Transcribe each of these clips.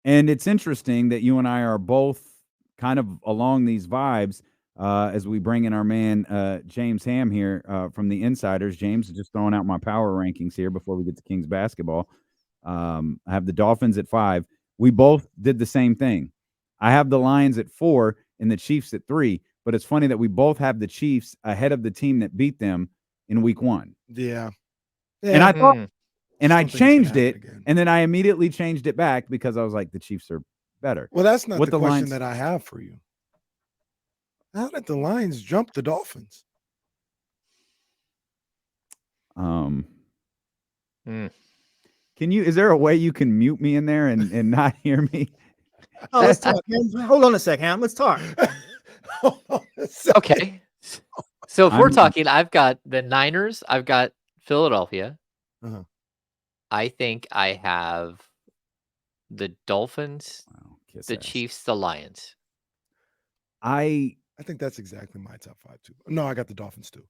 And it's interesting that you and I are both kind of along these vibes as we bring in our man James Ham here from the Insiders. James, just throwing out my power rankings here before we get to Kings basketball. I have the Dolphins at 5. We both did the same thing. I have the Lions at 4 and the Chiefs at 3. But it's funny that we both have the Chiefs ahead of the team that beat them in Week 1. Yeah. And I thought, and I Something can changed happen it, again. and then I immediately changed it back because I was like, the Chiefs are better. Well, that's not With the question Lions, that I have for you. How did the Lions jump the Dolphins? Can you? Is there a way you can mute me in there and not hear me? Oh, let's talk. Hold on a second, Ham. Let's talk. Okay. So if we're talking, I've got the Niners. I've got Philadelphia. Uh-huh. I think I have the Dolphins, the Chiefs, the Lions. I think that's exactly my top 5 too. No, I got the Dolphins too.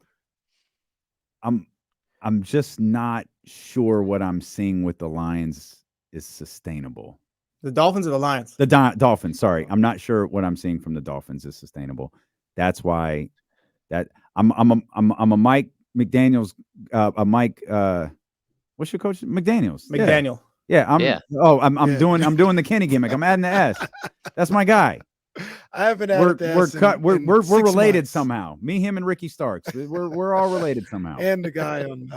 I'm just not sure what I'm seeing with the Lions is sustainable. The Dolphins or the Lions? The Dolphins. Sorry, I'm not sure what I'm seeing from the Dolphins is sustainable. That's why that I'm a Mike McDaniel's a Mike. What's your coach? McDaniel's. McDaniel. Yeah. I'm doing the Kenny gimmick. I'm adding the S. That's my guy. I haven't added the S. We're related months. somehow. Me, him, and Ricky Starks. We're all related somehow. And the guy on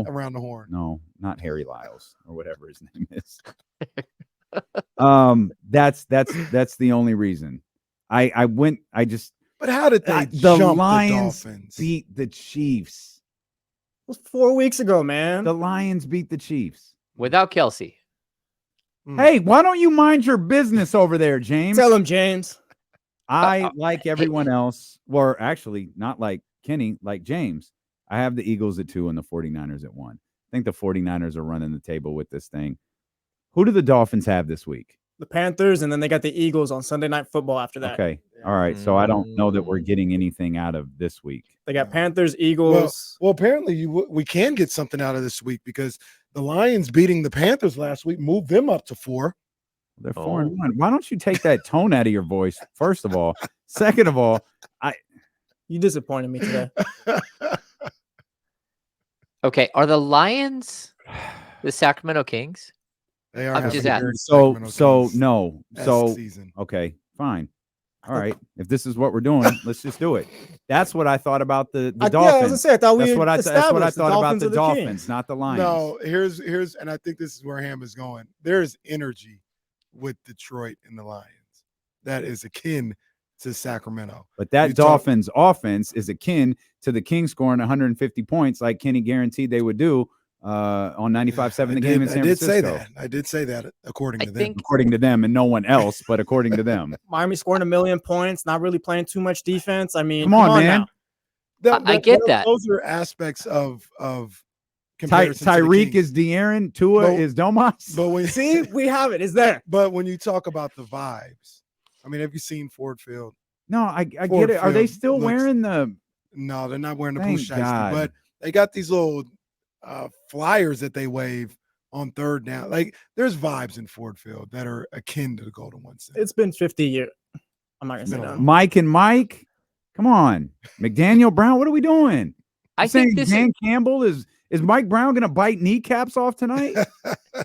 around the horn. No, not Harry Lyles or whatever his name is. That's the only reason. But how did they the jump Lions the Dolphins? beat the Chiefs? It was 4 weeks ago, man. The Lions beat the Chiefs without Kelsey. Hey, why don't you mind your business over there, James? Tell him, James. I like everyone else, or actually not like Kenny, like James. I have the Eagles at 2 and the 49ers at 1. I think the 49ers are running the table with this thing. Who do the Dolphins have this week? The Panthers, and then they got the Eagles on Sunday Night Football after that. Okay. All right. So I don't know that we're getting anything out of this week. They got Panthers, Eagles. Well, apparently we can get something out of this week because the Lions beating the Panthers last week moved them up to 4. They're 4-1. Why don't you take that tone out of your voice, first of all? Second of all, you disappointed me today. Okay. Are the Lions the Sacramento Kings? They are. I'm just asking. So no. So season. Okay, fine. All right. If this is what we're doing, let's just do it. That's what I thought about the Dolphins. Yeah, I was gonna say, I thought that's what I thought about the Dolphins, not the Lions. No, here's, and I think this is where Ham is going. There's energy with Detroit and the Lions that is akin to Sacramento. But that Dolphins offense is akin to the Kings scoring 150 points, like Kenny guaranteed they would do on 95-7 the game in San Francisco. I did say that according to them. According to them and no one else, but according to them. Miami scoring 1 million points, not really playing too much defense. I mean, come on man. Now. I get that. Those are aspects of Tyreek is De'Aaron, Tua is Domas. But when see, we have it. It's there. But when you talk about the vibes, I mean, have you seen Ford Field? No, I get it. Are they still wearing the? No, they're not wearing the blue shiesty, but they got these little flyers that they wave on third down. Like there's vibes in Ford Field that are akin to the Golden One Center. It's been 50 years. I'm not gonna say that. Mike and Mike, come on, McDaniel Brown. What are we doing? I think this Dan Campbell is Mike Brown going to bite kneecaps off tonight?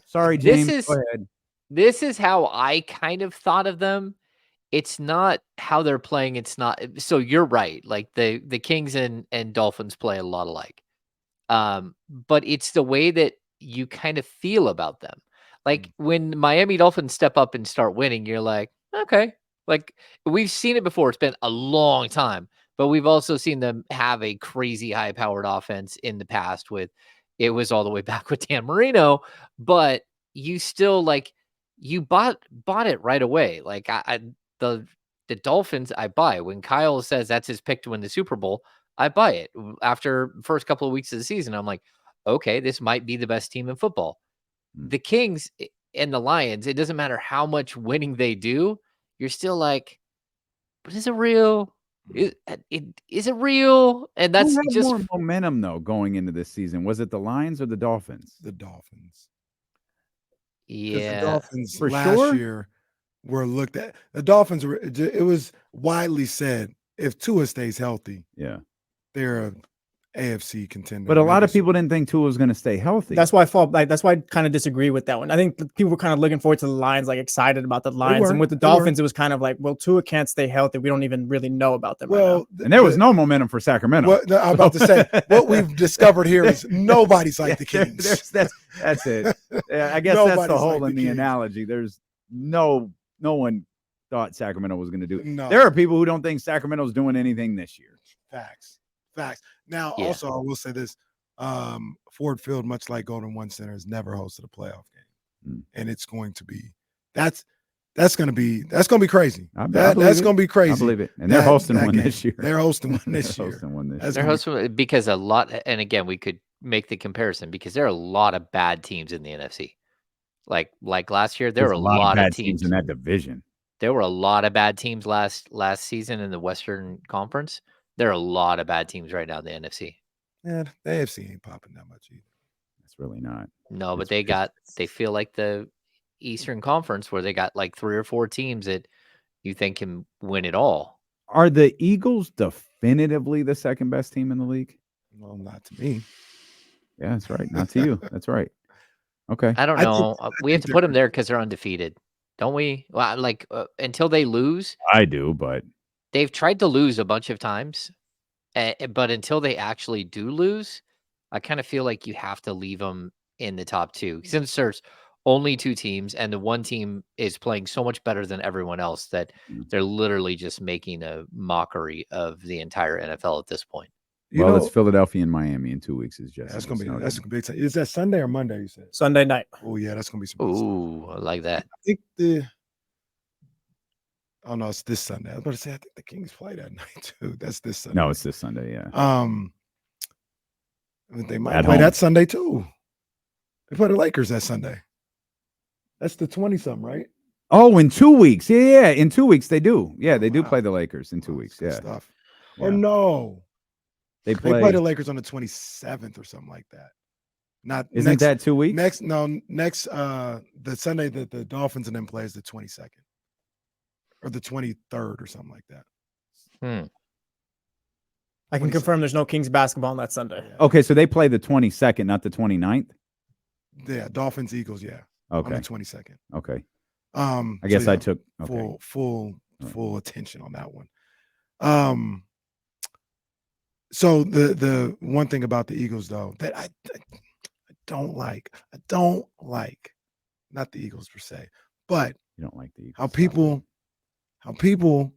Sorry, James. Go ahead. This is how I kind of thought of them. It's not how they're playing. It's not. So you're right. Like the Kings and Dolphins play a lot alike. But it's the way that you kind of feel about them. Like when Miami Dolphins step up and start winning, you're like, okay. Like we've seen it before. It's been a long time, but we've also seen them have a crazy high-powered offense in the past it was all the way back with Dan Marino, but you still you bought it right away. Like the Dolphins, I buy. When Kyle says that's his pick to win the Super Bowl, I buy it. After the first couple of weeks of the season, I'm like, okay, this might be the best team in football. The Kings and the Lions, it doesn't matter how much winning they do, you're still like, but is it real? Is it real? And that's Who had just more momentum though going into this season. Was it the Lions or the Dolphins? The Dolphins. because the Yeah. Dolphins For last sure. year were looked at. The Dolphins were. It was widely said if Tua stays healthy, Yeah. they're a AFC contender. But a lot maybe of people didn't think Tua was going to stay healthy. That's why that's why I kind of disagree with that one. I think people were kind of looking forward to the Lions, like excited about the Lions, and with the Dolphins, it was kind of like, well, Tua can't stay healthy. We don't even really know about them right now. And there was no momentum for Sacramento. I'm about to say what we've discovered here is nobody's like the Kings. That's it. Yeah, I guess that's the hole in the analogy. There's no one thought Sacramento was going to do it. No. There are people who don't think Sacramento's doing anything this year. Facts. Now, also, I will say this: Ford Field, much like Golden One Center, has never hosted a playoff game, and it's going to be that's going to be crazy. That's going to be crazy. I believe it. And they're hosting one this year. They're hosting one this year. They're hosting because a lot. And again, we could make the comparison because there are a lot of bad teams in the NFC. Like last year, there were a lot of bad teams in that division. There were a lot of bad teams last season in the Western Conference. There are a lot of bad teams right now in the NFC. Yeah, the AFC ain't popping that much either. It's really not. No, but they feel like the Eastern Conference where they got like 3 or 4 teams that you think can win it all. Are the Eagles definitively the second best team in the league? Well, not to me. Yeah, that's right. Not to you. That's right. Okay. I don't know. We have to put them there because they're undefeated, don't we? Well, until they lose. I do, but they've tried to lose a bunch of times, but until they actually do lose, I kind of feel like you have to leave them in the top 2 since there's only 2 teams and the one team is playing so much better than everyone else that they're literally just making a mockery of the entire NFL at this point. It's Philadelphia and Miami in 2 weeks. Is just that's gonna be big time. Is that Sunday or Monday? You said Sunday night. Oh yeah, that's gonna be some. Ooh, I like that. I think oh no, it's this Sunday. I was about to say I think the Kings play that night too. That's this Sunday. No, it's this Sunday. Yeah. They might play that Sunday too. They play the Lakers that Sunday. That's the 20-something, right? Oh, in 2 weeks. Yeah. In 2 weeks they do. Yeah, they do play the Lakers in 2 weeks. Yeah. Stuff. Yeah. Or no. They play the Lakers on the 27th or something like that. Isn't that 2 weeks? Next the Sunday that the Dolphins and them play is the 22nd. Or the 23rd or something like that. I can confirm there's no Kings basketball on that Sunday. Yeah. Okay, so they play the 22nd, not the 29th? Yeah, Dolphins, Eagles, yeah. Okay. On the 22nd. Okay. I guess I took full attention on that one. So the one thing about the Eagles though that I don't like, not the Eagles per se, but you don't like the Eagles. How people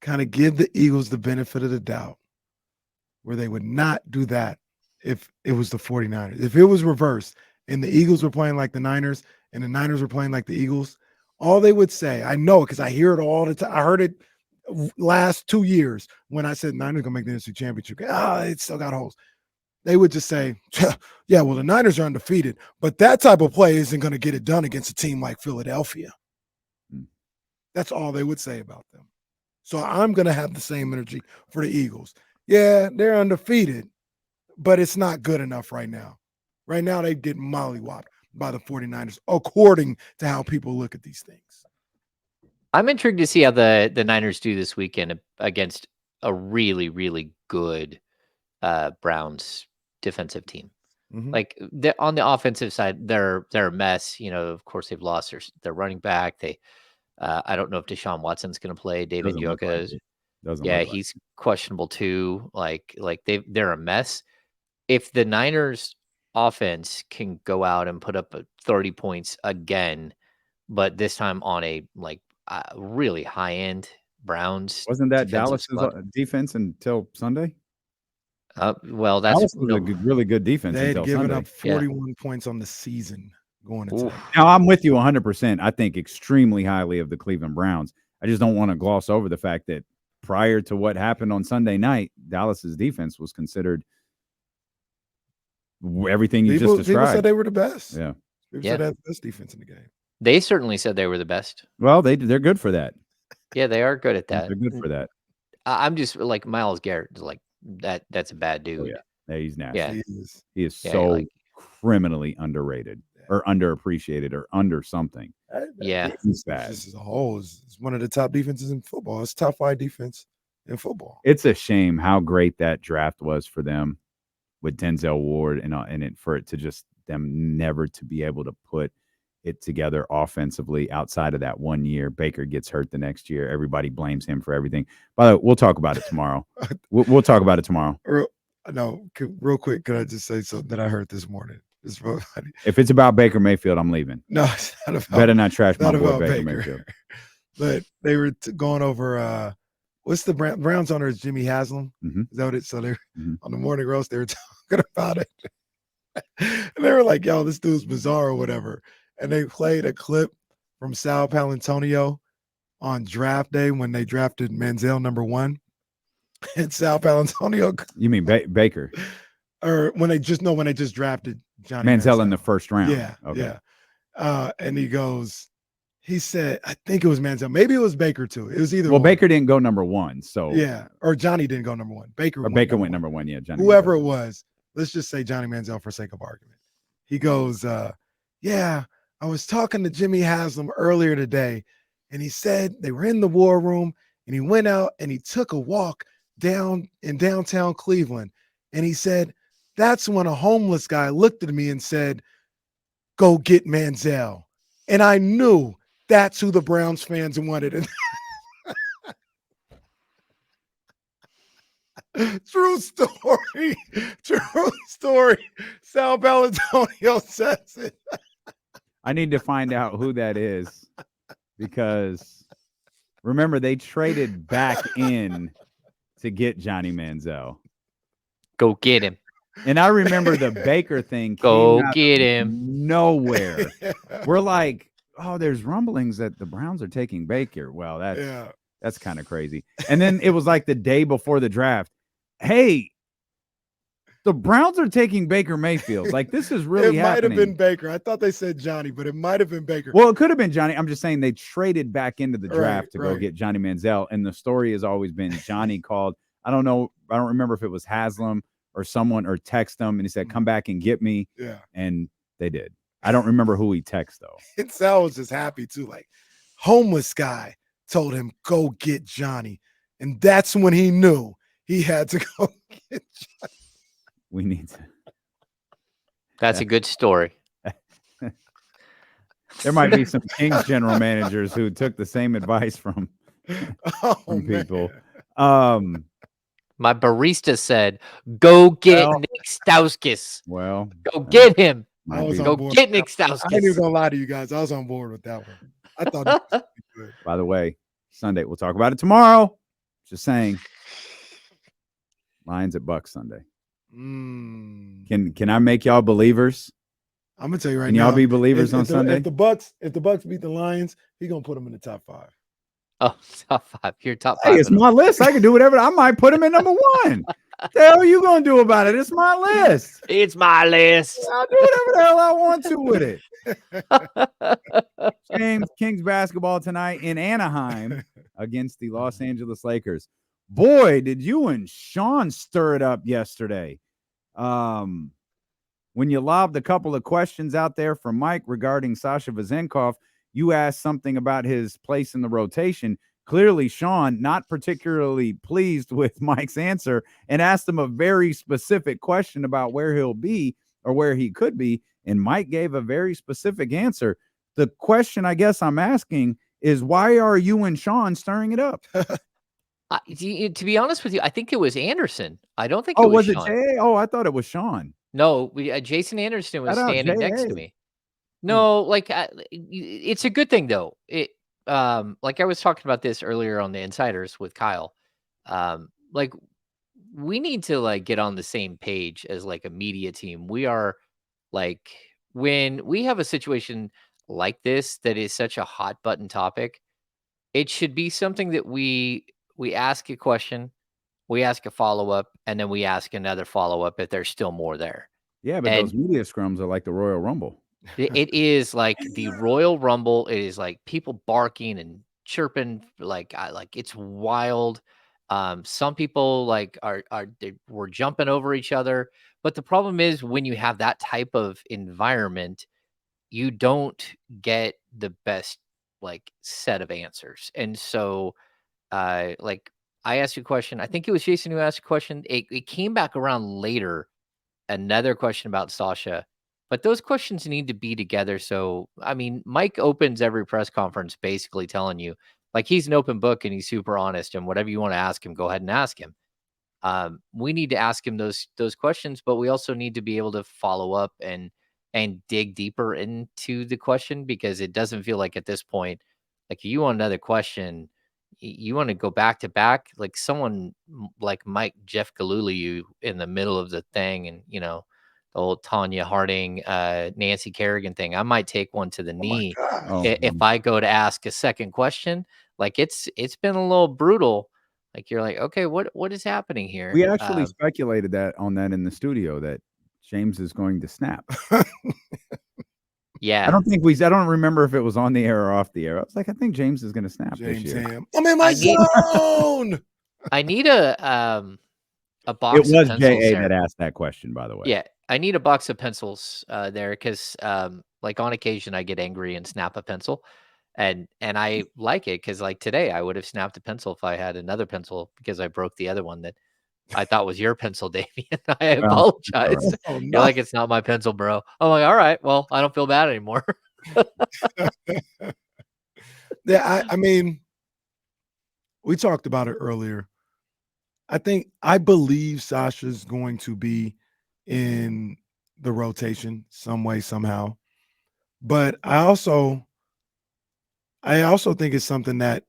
kind of give the Eagles the benefit of the doubt where they would not do that if it was the 49ers. If it was reversed and the Eagles were playing like the Niners and the Niners were playing like the Eagles, all they would say, I know it because I hear it all the time. I heard it last 2 years when I said Niners going to make the NFC Championship. It still got holes. They would just say, yeah, well, the Niners are undefeated, but that type of play isn't going to get it done against a team like Philadelphia. That's all they would say about them. So I'm going to have the same energy for the Eagles. Yeah, they're undefeated, but it's not good enough right now. Right now, they get mollywopped by the 49ers, according to how people look at these things. I'm intrigued to see how the Niners do this weekend against a really, really good Browns defensive team. Like on the offensive side, they're a mess. Of course, they've lost their running back. I don't know if Deshaun Watson's going to play. David Njoku he's questionable too. Like they're a mess. If the Niners offense can go out and put up 30 points again, but this time on a really high end Browns, wasn't that Dallas' defense until Sunday? Well, that's a really good defense. They had given Sunday. up 41 points on the season going into that. Now I'm with you 100%. I think extremely highly of the Cleveland Browns. I just don't want to gloss over the fact that prior to what happened on Sunday night, Dallas's defense was considered everything you just described. People said they were the best. Yeah. People said they had the best defense in the game. They certainly said they were the best. Well, they're good for that. Yeah, they are good at that. They're good for that. I'm just like Myles Garrett, like that. That's a bad dude. Oh, yeah, he's nasty. Yeah, he is so criminally underrated. or underappreciated or under something. Yeah. Defense just as a whole is one of the top defenses in football. It's top 5 defense in football. It's a shame how great that draft was for them with Denzel Ward and it for it to just them never to be able to put it together offensively outside of that 1 year. Baker gets hurt the next year. Everybody blames him for everything. By the way, we'll talk about it tomorrow. We'll talk about it tomorrow. Real quick, could I just say something that I heard this morning? It's real funny. If it's about Baker Mayfield, I'm leaving. No, it's not about. Better not trash my not boy about Baker Mayfield. But they were going over what's the Browns owner is Jimmy Haslam. Mhm. Is that what it? So they're Mhm. on the morning roast. They were talking about it, and they were like, "Yo, this dude's bizarre or whatever." And they played a clip from Sal Palantonio on draft day when they drafted Manziel #1, and Sal Palantonio. You mean Baker? Or when they just drafted Johnny Manziel in the first round. Yeah. Okay. Yeah. And he said, I think it was Manziel. Maybe it was Baker too. It was either Well, one. Baker didn't go #1, so Yeah. Or Johnny didn't go #1. Baker went #1. Yeah, Johnny. Whoever it was, let's just say Johnny Manziel for sake of argument. He goes, yeah, I was talking to Jimmy Haslam earlier today, and he said they were in the war room, and he went out and he took a walk down in downtown Cleveland, and he said, that's when a homeless guy looked at me and said, go get Manziel. And I knew that's who the Browns fans wanted. True story. True story. Sal Palantonio says it. I need to find out who that is because remember they traded back in to get Johnny Manziel. Go get him. And I remember the Baker thing. Go get him. Nowhere. We're like, oh, there's rumblings that the Browns are taking Baker. Well, that's kind of crazy. And then it was like the day before the draft. Hey, the Browns are taking Baker Mayfield. Like, this is really happening. It might have been Baker. I thought they said Johnny, but it might have been Baker. Well, it could have been Johnny. I'm just saying they traded back into the draft to go get Johnny Manziel. And the story has always been Johnny called. I don't know. I don't remember if it was Haslam or someone or text them. And he said, come back and get me. Yeah. And they did. I don't remember who he texted, though. And Sal was just happy, too. Like, homeless guy told him, go get Johnny. And that's when he knew he had to go get Johnny. We need to. That's a good story. There might be some Kings general managers who took the same advice from people. My barista said, go get Nick Stauskas. Well, go get him. Go get Nick Stauskas. I ain't even gonna lie to you guys. I was on board with that one. I thought it was good. By the way, Sunday, we'll talk about it tomorrow. Just saying. Lions at Bucks Sunday. Can I make y'all believers? I'm gonna tell you right Can now. y'all be believers on Sunday? If the Bucks beat the Lions, he's gonna put them in the top 5. Oh, top 5. You're top 5. Hey, it's my list. I can do whatever. I might put him in #1. The hell are you gonna do about it? It's my list. It's my list. I'll do whatever the hell I want to with it. Kings basketball tonight in Anaheim against the Los Angeles Lakers. Boy, did you and Sean stir it up yesterday. When you lobbed a couple of questions out there from Mike regarding Sasha Vezenkov, you asked something about his place in the rotation. Clearly, Sean, not particularly pleased with Mike's answer and asked him a very specific question about where he'll be or where he could be. And Mike gave a very specific answer. The question I guess I'm asking is, why are you and Sean stirring it up? To be honest with you, I think it was Anderson. I don't think it was Sean. It J.A.? Oh, I thought it was Sean. No, Jason Anderson was standing next to me. No, like it's a good thing though. Like I was talking about this earlier on the Insiders with Kyle. Like we need to like get on the same page as like a media team. We are like when we have a situation like this that is such a hot button topic, it should be something that we ask a question, we ask a follow-up, and then we ask another follow-up if there's still more there. Yeah, but those media scrums are like the Royal Rumble. It is like the Royal Rumble. It is like people barking and chirping, like it's wild. Some people like we're jumping over each other. But the problem is when you have that type of environment, you don't get the best like set of answers. And so like I asked you a question. I think it was Jason who asked a question. It came back around later, another question about Sasha. But those questions need to be together. So, I mean, Mike opens every press conference basically telling you, like, he's an open book and he's super honest. And whatever you want to ask him, go ahead and ask him. We need to ask him those questions, but we also need to be able to follow up and dig deeper into the question, because it doesn't feel like at this point, like you want another question, you want to go back to back, like someone like Mike Jeff Galooly you in the middle of the thing, and the old Tanya Harding, Nancy Kerrigan thing. I might take one to the Oh my knee Oh, gosh. if I go to ask a second question. Like it's been a little brutal. Like you're like, okay, what is happening here? we actually speculated that on that in the studio that James is going to snap. Yeah, I don't remember if it was on the air or off the air. I was like, I think James is going to snap this James year. Ham. I'm in my zone. I need a It box of was pencils JA there. that asked that question, by the way. Yeah, I need a box of pencils there, because like on occasion I get angry and snap a pencil, and I like it because like today I would have snapped a pencil if I had another pencil because I broke the other one that I thought was your pencil, Damien. I Well, apologize. that's Oh You're no. like, it's not my pencil, bro. I'm like, all right, well, I don't feel bad anymore. Yeah, I mean, we talked about it earlier. I believe Sasha's going to be in the rotation some way, somehow. But I also think it's something that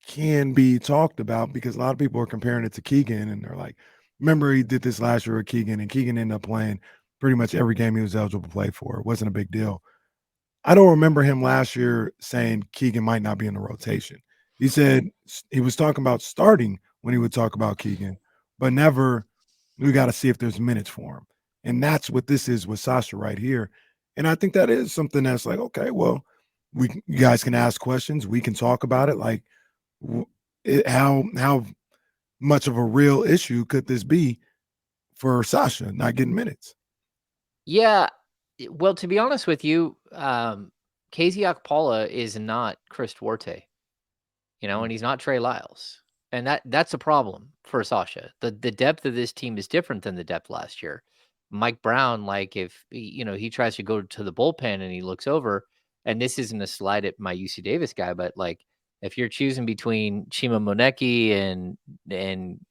can be talked about, because a lot of people are comparing it to Keegan, and they're like, remember he did this last year with Keegan, and Keegan ended up playing pretty much every game he was eligible to play for. It wasn't a big deal. I don't remember him last year saying Keegan might not be in the rotation. He said he was talking about starting when he would talk about Keegan, but never, we got to see if there's minutes for him. And that's what this is with Sasha right here. And I think that is something that's like, okay, well, you guys can ask questions. We can talk about it. Like, how much of a real issue could this be for Sasha not getting minutes? Yeah. Well, to be honest with you, KZ Okpala is not Chris Duarte, and he's not Trey Lyles. And that's a problem for Sasha. The depth of this team is different than the depth last year. Mike Brown, like if he tries to go to the bullpen and he looks over, and this isn't a slide at my UC Davis guy, but like if you're choosing between Chima Moneki and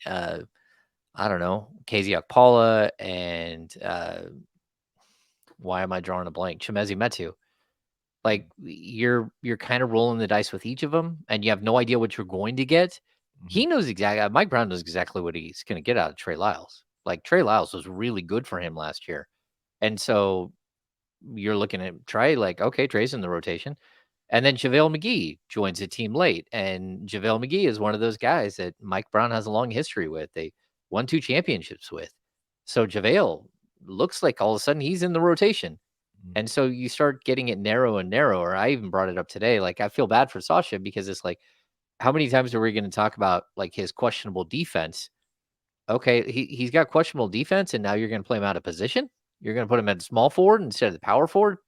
I don't know, KZ Okpala and why am I drawing a blank? Chimezi Metu. Like you're kind of rolling the dice with each of them, and you have no idea what you're going to get. He knows exactly. Mike Brown knows exactly what he's going to get out of Trey Lyles. Like Trey Lyles was really good for him last year, and so you're looking at Trey like, okay, Trey's in the rotation, and then JaVale McGee joins the team late, and JaVale McGee is one of those guys that Mike Brown has a long history with. They won 2 championships with, so JaVale looks like all of a sudden he's in the rotation. And so you start getting it narrow and narrower. I even brought it up today. Like, I feel bad for Sasha because it's like, how many times are we going to talk about like his questionable defense? Okay, he's got questionable defense, and now you're going to play him out of position. You're going to put him at small forward instead of the power forward,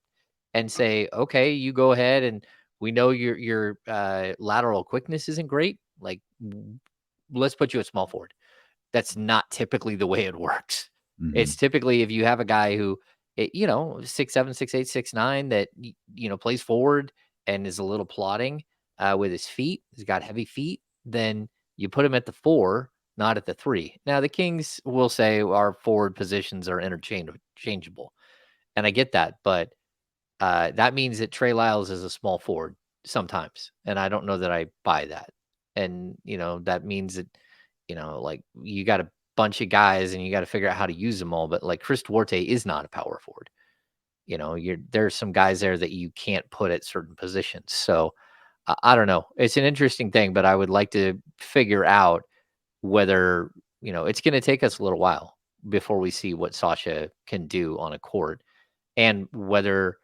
and say, okay, you go ahead, and we know your lateral quickness isn't great. Like, let's put you at small forward. That's not typically the way it works. Mhm. It's typically if you have a guy who, 6'7", 6'8", 6'9", that plays forward and is a little plodding with his feet. He's got heavy feet. Then you put him at the 4, not at the 3. Now the Kings will say our forward positions are interchangeable, and I get that, but that means that Trey Lyles is a small forward sometimes, and I don't know that I buy that. And that means that like you got a bunch of guys and you got to figure out how to use them all. But like Chris Duarte is not a power forward. There's some guys there that you can't put at certain positions. So I don't know. It's an interesting thing, but I would like to figure out whether it's going to take us a little while before we see what Sasha can do on a court, and whether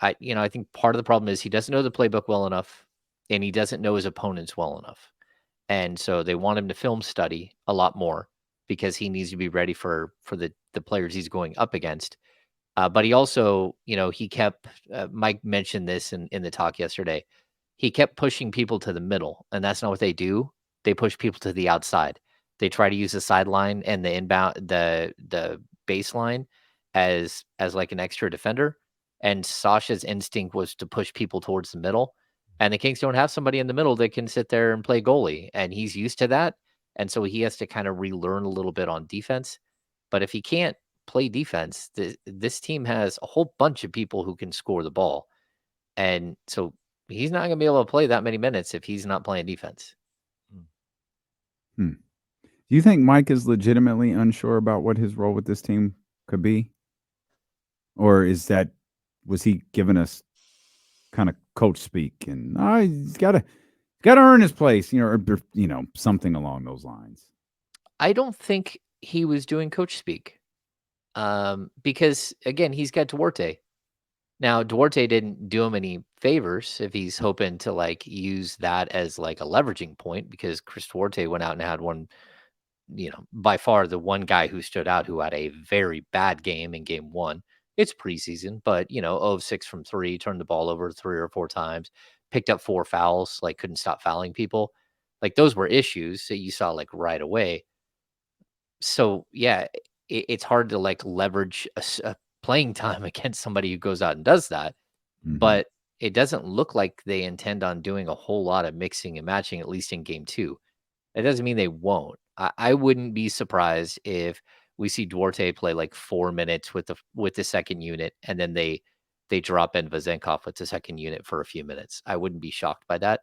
I think part of the problem is he doesn't know the playbook well enough, and he doesn't know his opponents well enough. And so they want him to film study a lot more because he needs to be ready for the players he's going up against. But he also, he kept, Mike mentioned this in the talk yesterday. He kept pushing people to the middle, and that's not what they do. They push people to the outside. They try to use the sideline and the inbound, the baseline as like an extra defender. And Sasha's instinct was to push people towards the middle. And the Kings don't have somebody in the middle that can sit there and play goalie, and he's used to that. And so he has to kind of relearn a little bit on defense. But if he can't play defense, this team has a whole bunch of people who can score the ball. And so he's not going to be able to play that many minutes if he's not playing defense. Do you think Mike is legitimately unsure about what his role with this team could be? Or was he giving us kind of coach speak and he's got to earn his place, or something along those lines? I don't think he was doing coach speak. Because again, he's got Duarte. Now, Duarte didn't do him any favors if he's hoping to like use that as like a leveraging point, because Chris Duarte went out and had one, by far the one guy who stood out who had a very bad game in game one. It's preseason, but 0 of 6 from 3, turned the ball over 3 or 4 times, picked up 4 fouls, like couldn't stop fouling people. Like those were issues that you saw like right away. So yeah, it's hard to like leverage a playing time against somebody who goes out and does that. But it doesn't look like they intend on doing a whole lot of mixing and matching, at least in game 2. That doesn't mean they won't. I wouldn't be surprised if we see Duarte play like 4 minutes with the second unit, and then they drop in Vezenkov with the second unit for a few minutes. I wouldn't be shocked by that.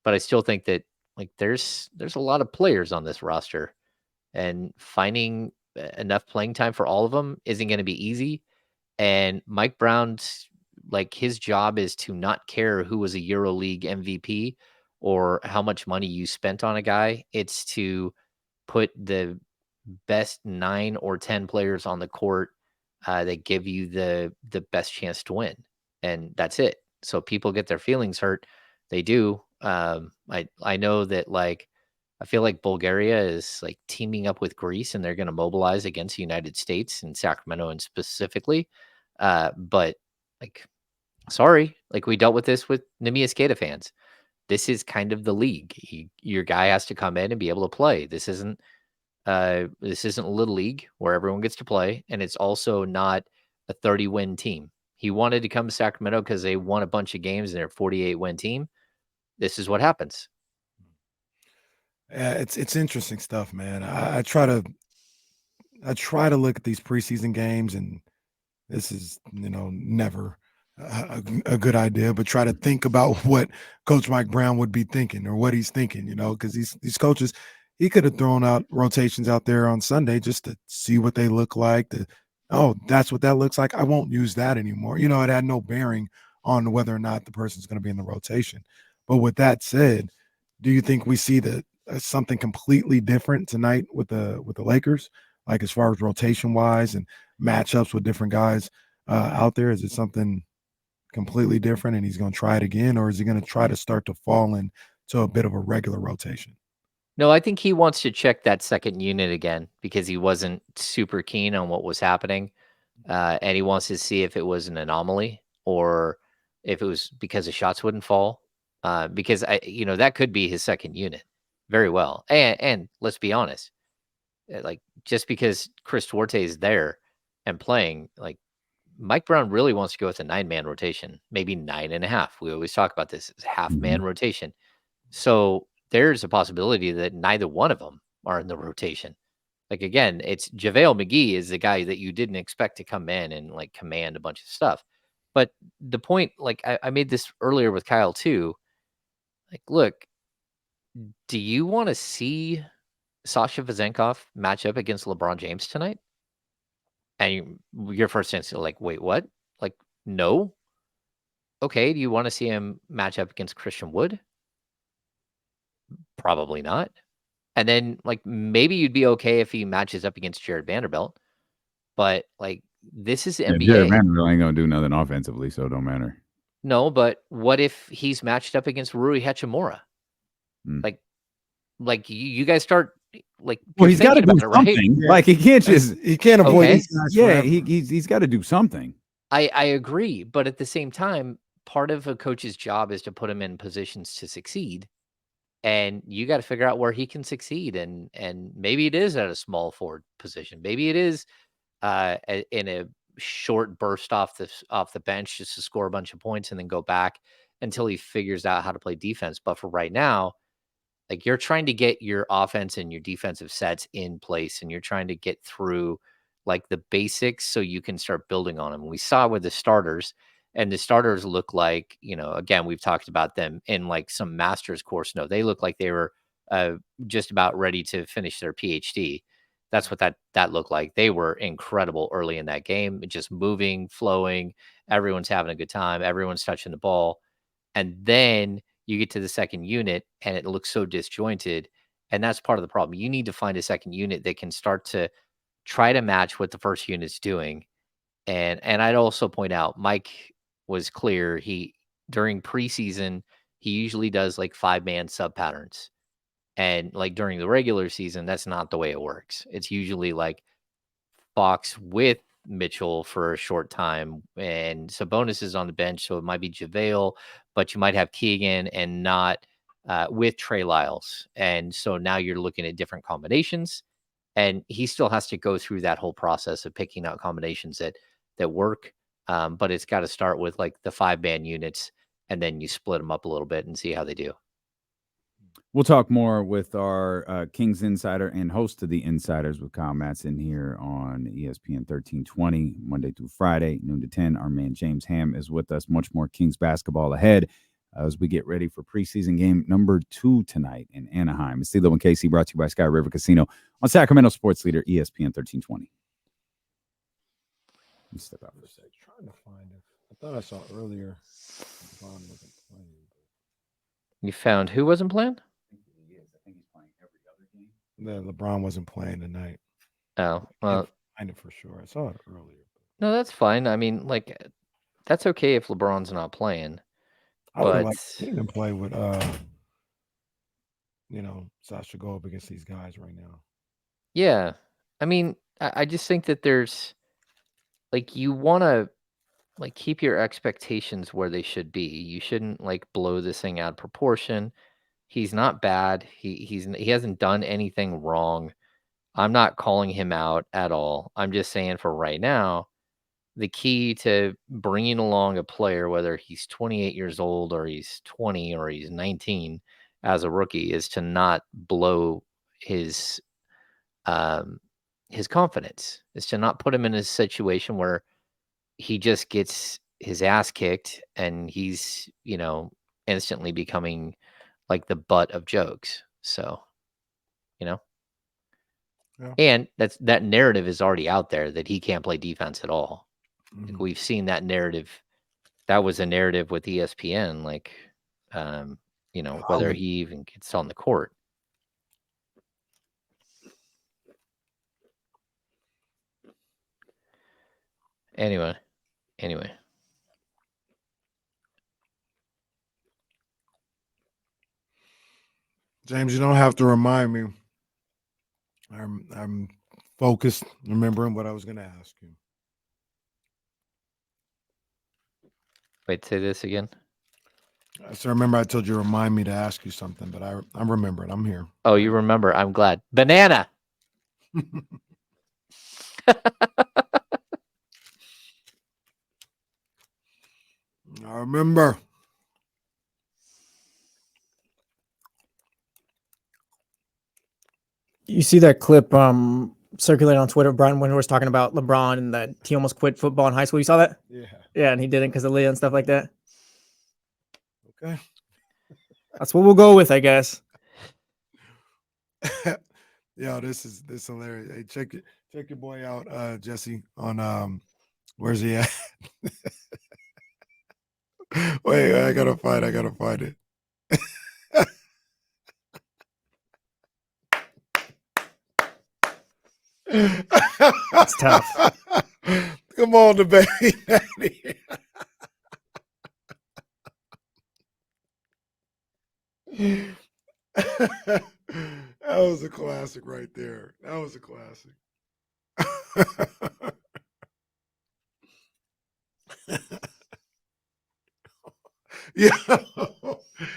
But I still think that like there's a lot of players on this roster, and finding enough playing time for all of them isn't going to be easy. And Mike Brown's like his job is to not care who was a EuroLeague MVP or how much money you spent on a guy. It's to put the best 9 or 10 players on the court that give you the best chance to win, and that's it. So people get their feelings hurt. They do. I know that like I feel like Bulgaria is like teaming up with Greece, and they're going to mobilize against the United States and Sacramento and specifically. But like, sorry, like we dealt with this with Nemi Skata fans. This is kind of the league. Your guy has to come in and be able to play. This isn't a little league where everyone gets to play, and it's also not a 30-win team. He wanted to come to Sacramento because they won a bunch of games and they're a 48-win team. This is what happens. It's interesting stuff, man. I try to look at these preseason games, and this is never a good idea, but try to think about what Coach Mike Brown would be thinking or what he's thinking, because these coaches, he could have thrown out rotations out there on Sunday just to see what they look like. That's what that looks like. I won't use that anymore. It had no bearing on whether or not the person's going to be in the rotation. But with that said, do you think we see something completely different tonight with the Lakers, like as far as rotation wise and matchups with different guys out there? Is it something completely different and he's going to try it again, or is he going to try to start to fall into a bit of a regular rotation? No, I think he wants to check that second unit again because he wasn't super keen on what was happening. And he wants to see if it was an anomaly or if it was because the shots wouldn't fall. Because that could be his second unit very well. And let's be honest, like just because Chris Duarte is there and playing, like Mike Brown really wants to go with a 9-man rotation, maybe 9.5. We always talk about this as half-man rotation. So there's a possibility that neither one of them are in the rotation. Like, again, it's JaVale McGee is the guy that you didn't expect to come in and like command a bunch of stuff. But the point, like I made this earlier with Kyle too, like, look, do you want to see Sasha Vezenkov match up against LeBron James tonight? And your first instinct, like, wait, what? Like, no. Okay, do you want to see him match up against Christian Wood? Probably not. And then, like, maybe you'd be okay if he matches up against Jared Vanderbilt. But, like, this is the NBA. Jared Vanderbilt ain't going to do nothing offensively, so it don't matter. No, but what if he's matched up against Rui Hachimura? Like you guys start like Well, you're he's got to thinking do about it, right? something. Yeah. Like he can't just. He can't avoid Okay. these guys Yeah, forever. he's got to do something. I agree, but at the same time, part of a coach's job is to put him in positions to succeed, and you got to figure out where he can succeed. And maybe it is at a small forward position. Maybe it is in a short burst off the bench just to score a bunch of points and then go back until he figures out how to play defense. But for right now, like you're trying to get your offense and your defensive sets in place, and you're trying to get through like the basics so you can start building on them. We saw with the starters, and the starters look like, again, we've talked about them in like some master's course. No, they look like they were uh, just about ready to finish their PhD. That's what that looked like. They were incredible early in that game, just moving, flowing. Everyone's having a good time. Everyone's touching the ball. And then you get to the second unit and it looks so disjointed. And that's part of the problem. You need to find a second unit that can start to try to match what the first unit's doing. And I'd also point out Mike was clear. He during preseason, he usually does like 5-man sub patterns. And like during the regular season, that's not the way it works. It's usually like Fox with Mitchell for a short time, and Sabonis is on the bench, so it might be JaVale, but you might have Keegan and not with Trey Lyles. And so now you're looking at different combinations, and he still has to go through that whole process of picking out combinations that work. But it's got to start with like the 5-man units, and then you split them up a little bit and see how they do. We'll talk more with our Kings Insider and host of the Insiders with Kyle Matson here on ESPN 1320, Monday through Friday, noon to 10. Our man James Ham is with us. Much more Kings basketball ahead as we get ready for preseason game number 2 tonight in Anaheim. It's Steve and KC, brought to you by Sky River Casino on Sacramento Sports Leader ESPN 1320. Let's step out for a second. Trying to find it. I thought I saw earlier. LeBron wasn't playing. You found who wasn't playing? The LeBron wasn't playing tonight. Oh, well, I find it for sure. I saw it earlier. no, that's fine. I mean, like, that's okay if LeBron's not playing. I would have But liked to see them play with, Sasha go up against these guys right now. yeah, I mean, I just think that there's like you want to like keep your expectations where they should be. You shouldn't like blow this thing out of proportion. He's not bad. He hasn't done anything wrong. I'm not calling him out at all. I'm just saying for right now, the key to bringing along a player, whether he's 28 years old or he's 20 or he's 19 as a rookie, is to not blow his confidence, is to not put him in a situation where he just gets his ass kicked and he's, instantly becoming like the butt of jokes. So, Yeah. and that narrative is already out there that he can't play defense at all. Like we've seen that narrative. That was a narrative with ESPN, like, whether he even gets on the court. Anyway. James, you don't have to remind me. I'm focused, remembering what I was going to ask you. Wait, say this again. So remember, I told you to remind me to ask you something, but I'm remembering. I'm here. Oh, you remember. I'm glad. Banana. I remember. You see that clip circulating on Twitter, Brian Windhorst was talking about LeBron and that he almost quit football in high school. You saw that? Yeah. Yeah, and he didn't because of Leah and stuff like that. Okay. That's what we'll go with, I guess. Yo, this is hilarious. Hey, check your boy out, Jesse, on where's he at? Wait, I gotta find it. It's tough. Come on, the baby. That was a classic right there. That was a classic. Yeah.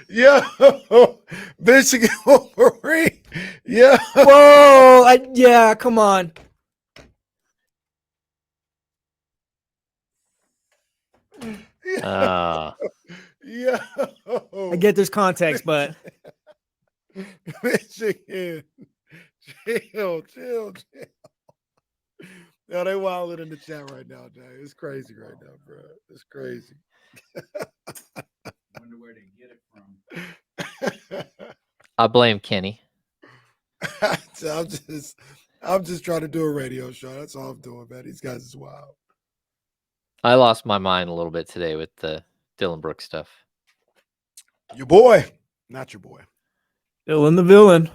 Yeah. Michigan Wolverine. Yeah. Whoa! Yeah, come on. Uh, Yeah. I get there's context, but Michigan. Chill. Yeah, they wilding in the chat right now, Jay. It's crazy right now, bro. It's crazy. Wonder where they get it from. I blame Kenny. I'm just trying to do a radio show. That's all I'm doing, man. These guys is wild. I lost my mind a little bit today with the Dylan Brooks stuff. Your boy, not your boy. Dylan the villain.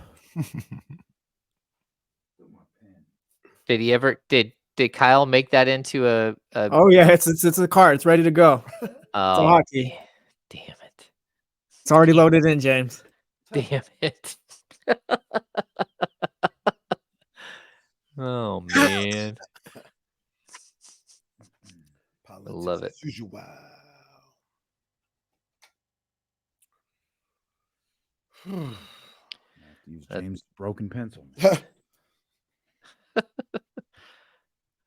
Did he ever? Did Kyle make that into a? Oh yeah, it's a card. It's ready to go. It's a hockey. Damn it! It's already loaded in, James. Damn it! Oh man, I love it. Use James' broken pencil. I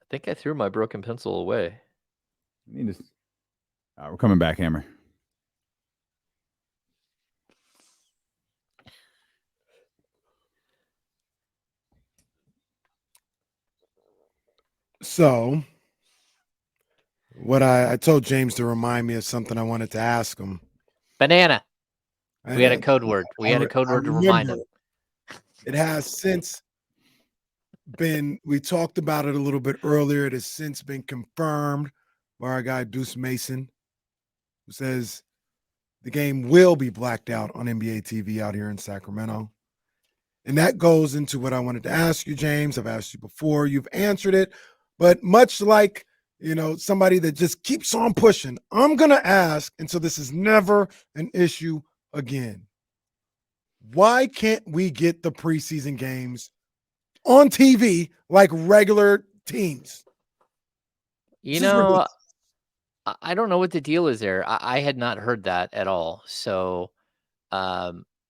think I threw my broken pencil away. We're coming back, Hammer. So, what I told James to remind me of something I wanted to ask him. Banana. We had a code word. We had a code word to remind him. It has since been, we talked about it a little bit earlier. It has since been confirmed by our guy Deuce Mason, who says the game will be blacked out on NBA TV out here in Sacramento. And that goes into what I wanted to ask you, James. I've asked you before. You've answered it. But much like, somebody that just keeps on pushing, I'm going to ask until this is never an issue again. Why can't we get the preseason games on TV like regular teams? I don't know what the deal is there. I had not heard that at all. So,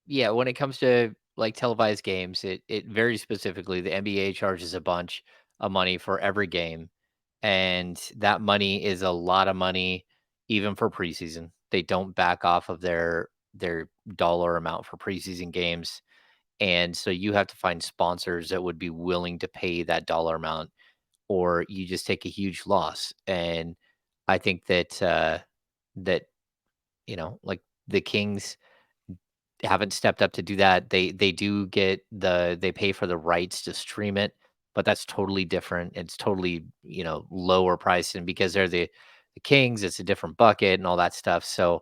yeah, when it comes to like televised games, it very specifically, the NBA charges a bunch of money for every game. And that money is a lot of money, even for preseason. They don't back off of their dollar amount for preseason games. And so you have to find sponsors that would be willing to pay that dollar amount, or you just take a huge loss. And I think that like the Kings haven't stepped up to do that. They do get they pay for the rights to stream it, but that's totally different. It's totally, lower price, and because they're the Kings, it's a different bucket and all that stuff. So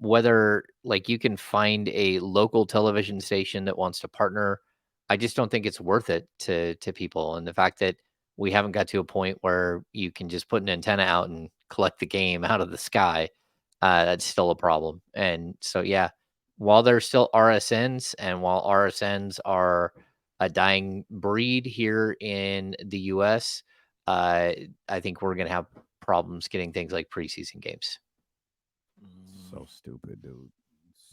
whether like you can find a local television station that wants to partner, I just don't think it's worth it to people. And the fact that we haven't got to a point where you can just put an antenna out and collect the game out of the sky, that's still a problem. And so, yeah, while there's still RSNs, and while RSNs are a dying breed here in the US, I think we're going to have problems getting things like preseason games. So stupid, dude.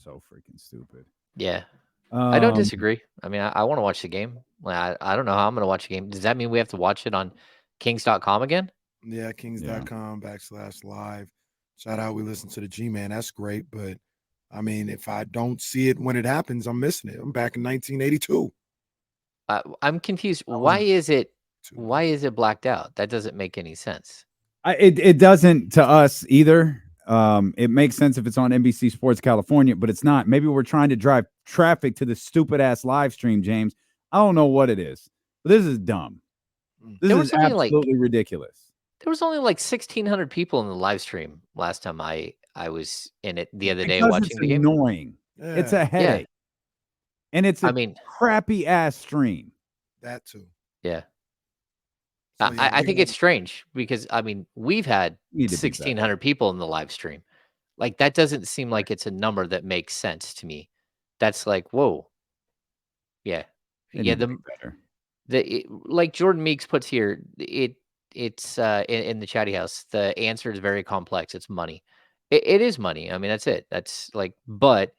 So freaking stupid. Yeah. I don't disagree. I mean, I want to watch the game. I don't know how I'm going to watch the game. Does that mean we have to watch it on kings.com again? Yeah, kings.com/live. Shout out, we listen to the G-Man. That's great. But, I mean, if I don't see it when it happens, I'm missing it. I'm back in 1982. I'm confused. Why is it blacked out? That doesn't make any sense. It doesn't to us either. It makes sense if it's on NBC Sports California, but it's not. Maybe we're trying to drive traffic to the stupid ass live stream, James. I don't know what it is, but this is dumb. This is absolutely ridiculous. There was only like 1,600 people in the live stream last time I was in it the other day because watching the game. Annoying. Yeah. It's a headache. Yeah. And it's a crappy ass stream. That too. Yeah. So, yeah, I think it's strange because, I mean, we've had 1,600 people in the live stream. Like, that doesn't seem like it's a number that makes sense to me. That's like, whoa. Yeah. They Yeah, need to be better. like Jordan Meeks puts here, it's in the chatty house. The answer is very complex. It's money. It is money. I mean, that's it. That's like, but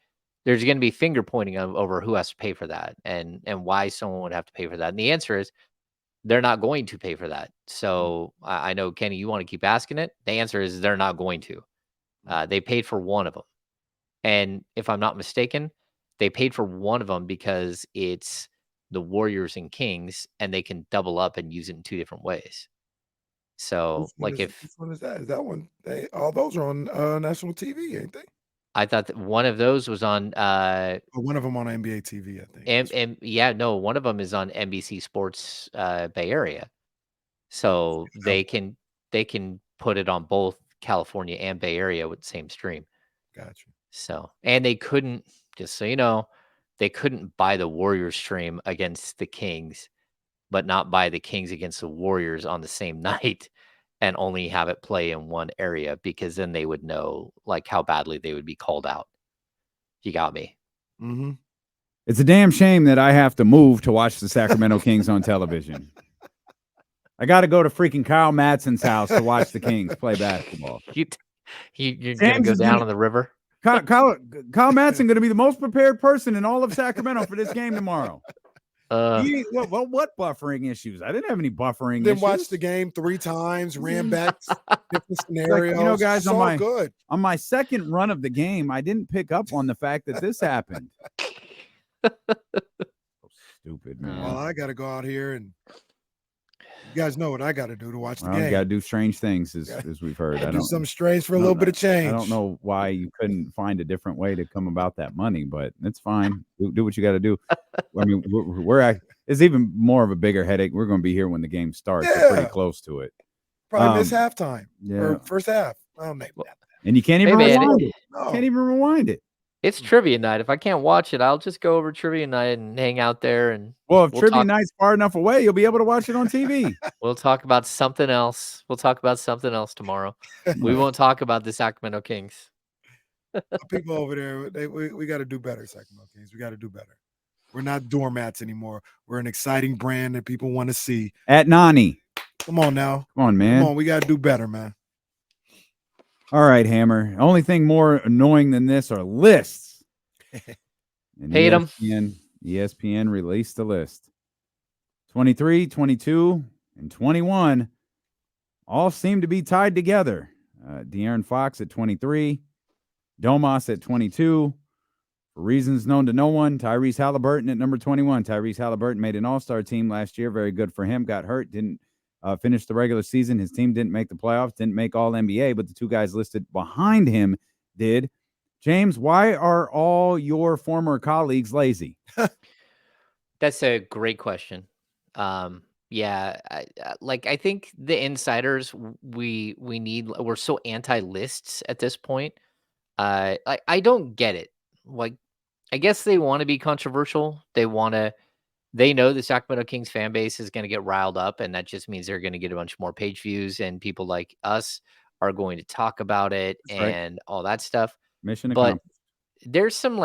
there's going to be finger pointing over who has to pay for that and why someone would have to pay for that. And the answer is they're not going to pay for that. So I know Kenny, you want to keep asking it. The answer is they're not going to. They paid for one of them, and if I'm not mistaken, they paid for one of them because it's the Warriors and Kings, and they can double up and use it in two different ways. So, like, Which if one is that? Is that one? All those are on national TV, ain't they? I thought that one of those was on, Or one of them on NBA TV, I think. and yeah, no, one of them is on NBC Sports Bay Area. So they can put it on both California and Bay Area with the same stream. Gotcha. So, and they couldn't, just so you know, they couldn't buy the Warriors stream against the Kings, but not buy the Kings against the Warriors on the same night and only have it play in one area, because then they would know like how badly they would be called out. You got me. Mm-hmm. It's a damn shame that I have to move to watch the Sacramento Kings on television. I got to go to freaking Kyle Matson's house to watch the Kings play basketball. You're going to go down on the river? Kyle Matson going to be the most prepared person in all of Sacramento for this game tomorrow. What buffering issues? I didn't have any buffering issues. Watched the game 3 times, ran back different scenarios. Like, guys, good. On my second run of the game, I didn't pick up on the fact that this happened. So stupid, man. Well, I got to go out here and you guys know what I got to do to watch the game. You got to do strange things, as we've heard. I do something strange for a little bit of change. I don't know why you couldn't find a different way to come about that money, but it's fine. Do what you got to do. I mean, it's even more of a bigger headache. We're going to be here when the game starts. Yeah. We're pretty close to it. Probably miss halftime or first half. I'll make that. And you can't even rewind it. No. Can't even rewind it. It's trivia night. If I can't watch it, I'll just go over trivia night and hang out there. And if trivia night's far enough away, you'll be able to watch it on TV. We'll talk about something else. We'll talk about something else tomorrow. We won't talk about the Sacramento Kings. People over there, we got to do better, Sacramento Kings. We got to do better. We're not doormats anymore. We're an exciting brand that people want to see. At Nani. Come on now. Come on, man. Come on, we got to do better, man. All right, Hammer. Only thing more annoying than this are lists. Hate them. ESPN released the list. 23, 22, and 21 all seem to be tied together. De'Aaron Fox at 23, Domas at 22. For reasons known to no one, Tyrese Halliburton at number 21. Tyrese Halliburton made an all-star team last year. Very good for him. Got hurt, didn't finish the regular season. His team didn't make the playoffs, didn't make All-NBA, but the two guys listed behind him did. James, why are all your former colleagues lazy? That's a great question. Yeah, I think the insiders we're so anti-lists at this point. I don't get it. Like, I guess they want to be controversial. They know the Sacramento Kings fan base is going to get riled up, and that just means they're going to get a bunch more page views, and people like us are going to talk about it. That's and right. All that stuff. Mission accomplished. There's some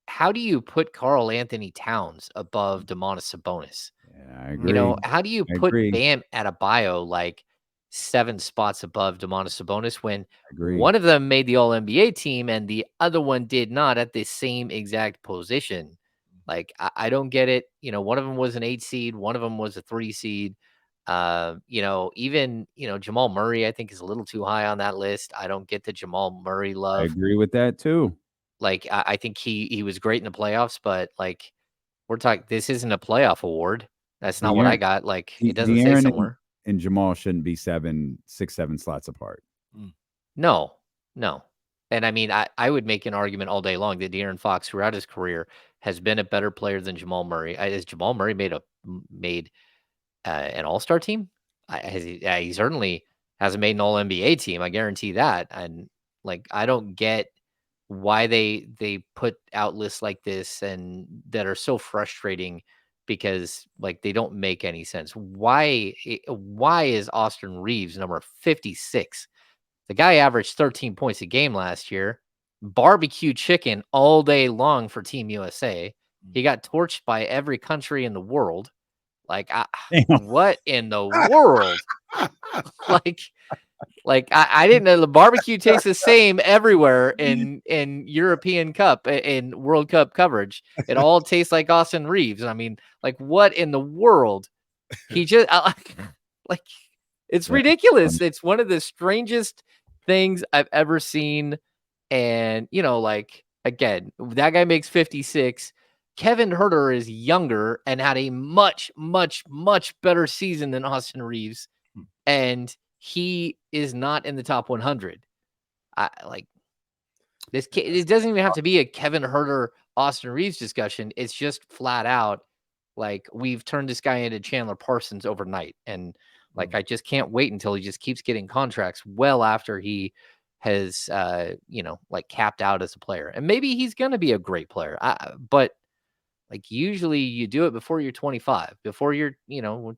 how do you put Karl Anthony Towns above Domantas Sabonis? Yeah, I agree. How do you put Bam Adebayo 7 spots above Domantas Sabonis when one of them made the All-NBA team and the other one did not at the same exact position? I don't get it. One of them was an 8 seed. One of them was a 3 seed. Even Jamal Murray, I think, is a little too high on that list. I don't get the Jamal Murray love. I agree with that too. I think he was great in the playoffs, but we're talking, this isn't a playoff award. That's not what I got. It doesn't say somewhere. And Jamal shouldn't be 7 slots apart. No. And I mean, I would make an argument all day long that De'Aaron Fox throughout his career has been a better player than Jamal Murray. Has Jamal Murray made an all-star team? He certainly hasn't made an all-NBA team. I guarantee that. And I don't get why they put out lists like this and that are so frustrating, because they don't make any sense. Why is Austin Reeves number 56? The guy averaged 13 points a game last year, barbecue chicken all day long for Team USA. He got torched by every country in the world. Like, Damn. what in the world? I didn't know the barbecue tastes the same everywhere in European Cup in World Cup coverage. It all tastes like Austin Reeves. I mean, like, what in the world? He just like it's ridiculous. It's one of the strangest things I've ever seen. And like, again, that guy makes 56. Kevin Herter is younger and had a much, much, much better season than Austin Reeves, and he is not in the top 100. This. It doesn't even have to be a Kevin Herter, Austin Reeves discussion. It's just flat out like we've turned this guy into Chandler Parsons overnight, and like I just can't wait until he just keeps getting contracts well after he has like capped out as a player, and maybe he's going to be a great player. But like usually you do it before you're 25, before you're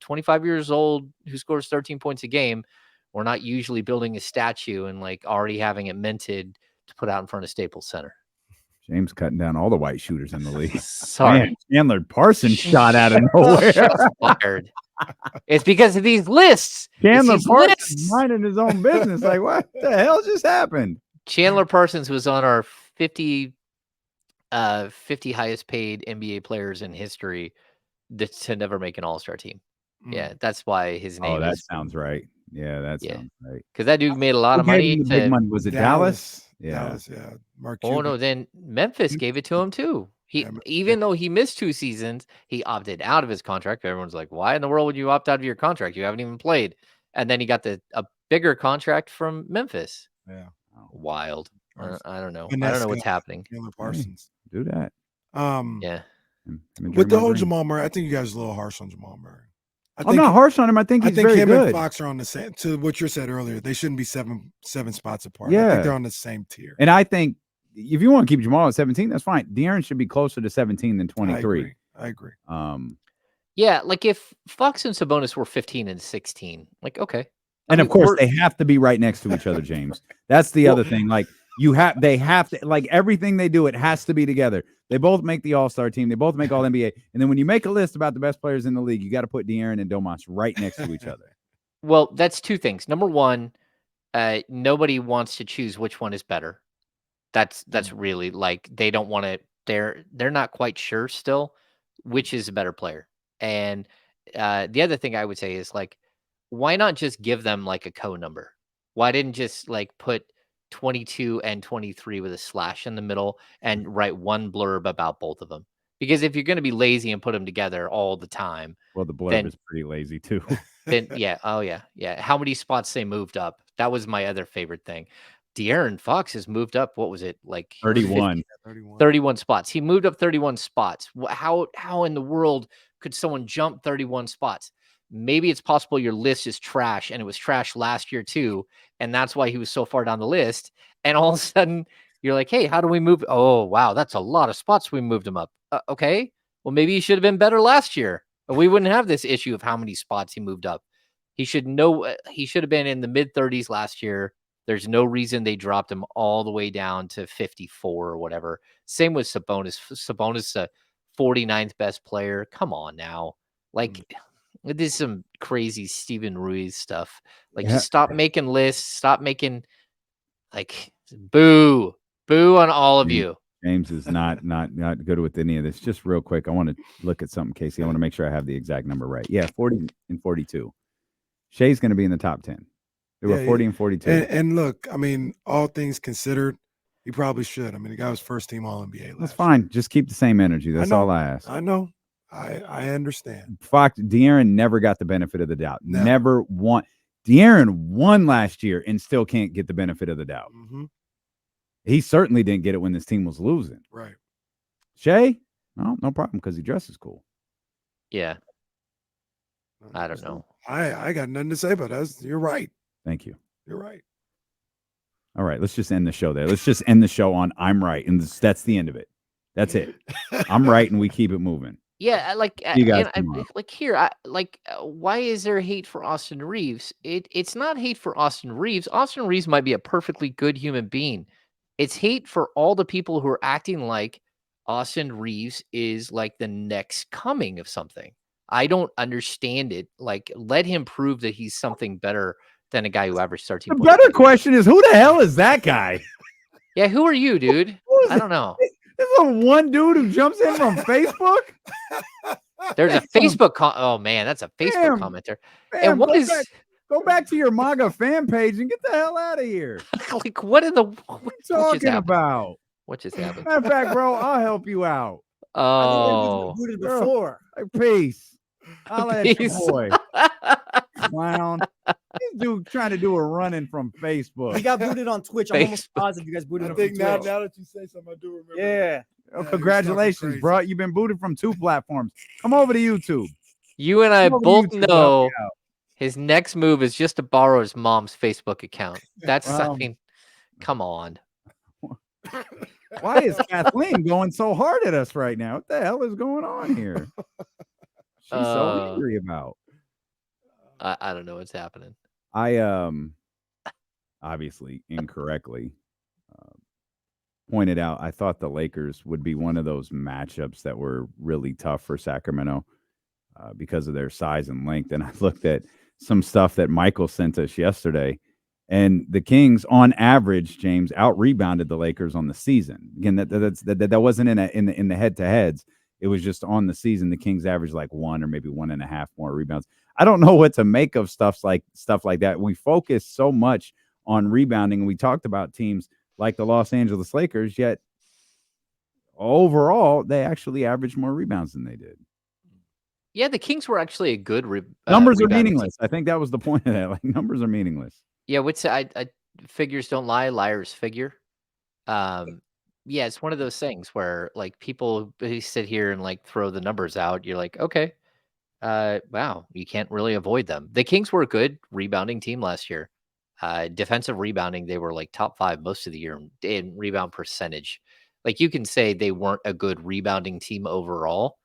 25 years old who scores 13 points a game. We're not usually building a statue and like already having it minted to put out in front of Staples Center. James cutting down all the white shooters in the league. Sorry, man, Chandler Parsons shot out of nowhere. Fired. It's because of these lists. Chandler Parsons minding his own business. Like, what the hell just happened? Chandler Parsons was on our 50 highest paid NBA players in history to never make an all-star team. Yeah, that's why his name that sounds right. Yeah, that sounds right. Because that dude made a lot of money. Big money. Was it Dallas? Yeah. Dallas, yeah. Mark Cuban. No, then Memphis gave it to him too. Even though he missed 2 seasons, he opted out of his contract. Everyone's like, why in the world would you opt out of your contract? You haven't even played. And then he got a bigger contract from Memphis. Yeah. Wild. I don't know. I don't know what's happening. Chandler Parsons. Do that. Yeah. With the whole Jamal Murray, I think you guys are a little harsh on Jamal Murray. I'm not harsh on him. I think he's very him good. And Fox are on the same. To what you said earlier, they shouldn't be seven spots apart. Yeah. I think they're on the same tier. And I think if you want to keep Jamal at 17, that's fine. De'Aaron should be closer to 17 than 23. I agree. Yeah, like if Fox and Sabonis were 15 and 16, like okay. And of course, they have to be right next to each other, James. That's the other thing. Like they have to, like everything they do, it has to be together. They both make the All-Star team. They both make All-NBA. And then when you make a list about the best players in the league, you got to put De'Aaron and Domas right next to each other. Well, that's 2 things. Number one, nobody wants to choose which one is better. That's really like they don't want to. They're not quite sure still which is a better player. And the other thing I would say is like, why not just give them like a co-number? Why didn't just like put 22 and 23 with a slash in the middle and write one blurb about both of them? Because if you're going to be lazy and put them together all the time, well, the blurb is pretty lazy too. Then yeah, how many spots they moved up? That was my other favorite thing. De'Aaron Fox has moved up. What was it like? 31. 31 spots. He moved up 31 spots. How in the world could someone jump 31 spots? Maybe it's possible your list is trash and it was trash last year too. And that's why he was so far down the list. And all of a sudden you're like, hey, how do we move? Oh, wow. That's a lot of spots. We moved him up. Okay. Well, maybe he should have been better last year. We wouldn't have this issue of how many spots he moved up. He should have been in the mid 30s last year. There's no reason they dropped him all the way down to 54 or whatever. Same with Sabonis. Sabonis, a 49th best player. Come on now. Like, this is some crazy Steven Ruiz stuff. Like, just stop making lists. Stop making, like, boo on all of you. James is not good with any of this. Just real quick, I want to look at something, Casey. I want to make sure I have the exact number right. Yeah, 40 and 42. Shai's going to be in the top 10. They were 40 and 42. And look, I mean, all things considered, he probably should. I mean, the guy was first team All-NBA. That's fine. Just keep the same energy. That's all I ask. I know. I understand. Fox, De'Aaron never got the benefit of the doubt. Never won. De'Aaron won last year and still can't get the benefit of the doubt. Mm-hmm. He certainly didn't get it when this team was losing. Right. Shai? No problem because he dresses cool. Yeah. I don't know. I got nothing to say about that. You're right. Thank you. You're right. All right, let's just end the show there. Let's just end the show on I'm right. And that's the end of it. That's it. I'm right and we keep it moving. Yeah, like you guys why is there hate for Austin Reeves? It's not hate for Austin Reeves. Austin Reeves might be a perfectly good human being. It's hate for all the people who are acting like Austin Reeves is like the next coming of something. I don't understand it. Like, let him prove that he's something better than a guy who averaged 13 The points. better question is, who the hell is that guy? Yeah, who are you, dude? I don't know. This is one dude who jumps in from Facebook. There's a Facebook oh man, that's a Facebook commenter. And what is go back to your MAGA fan page and get the hell out of here. like what in the What are you talking about? What just happened? Matter of fact, bro, I'll help you out. Oh, booted before. Peace. I'll at your Peace. boy. Clown. This dude trying to do a running from Facebook. He got booted on Twitch. I'm almost positive you guys booted him from Twitch. Now that you say something, I do remember. Yeah. Oh, congratulations, bro. You've been booted from 2 platforms. Come over to YouTube. You and I Come over to both YouTube, know his next move is just to borrow his mom's Facebook account. That's I mean, come on. Why is Kathleen going so hard at us right now? What the hell is going on here? She's so angry about. I don't know what's happening. I obviously incorrectly pointed out I thought the Lakers would be one of those matchups that were really tough for Sacramento because of their size and length. And I looked at some stuff that Michael sent us yesterday, and the Kings, on average, James, out rebounded the Lakers on the season. Again, that wasn't in the head to heads. It was just on the season. The Kings averaged like 1 or maybe 1.5 more rebounds. I don't know what to make of stuff like that. We focus so much on rebounding. We talked about teams like the Los Angeles Lakers, yet overall they actually averaged more rebounds than they did. Yeah, the Kings were actually a good numbers are meaningless. I think that was the point of that. Like, numbers are meaningless. Yeah, which I figures don't lie, liars figure. Yeah, it's one of those things where like people sit here and like throw the numbers out. You're like, okay, wow, you can't really avoid them. The Kings were a good rebounding team last year. Defensive rebounding, they were like top 5 most of the year in rebound percentage. Like, you can say they weren't a good rebounding team overall.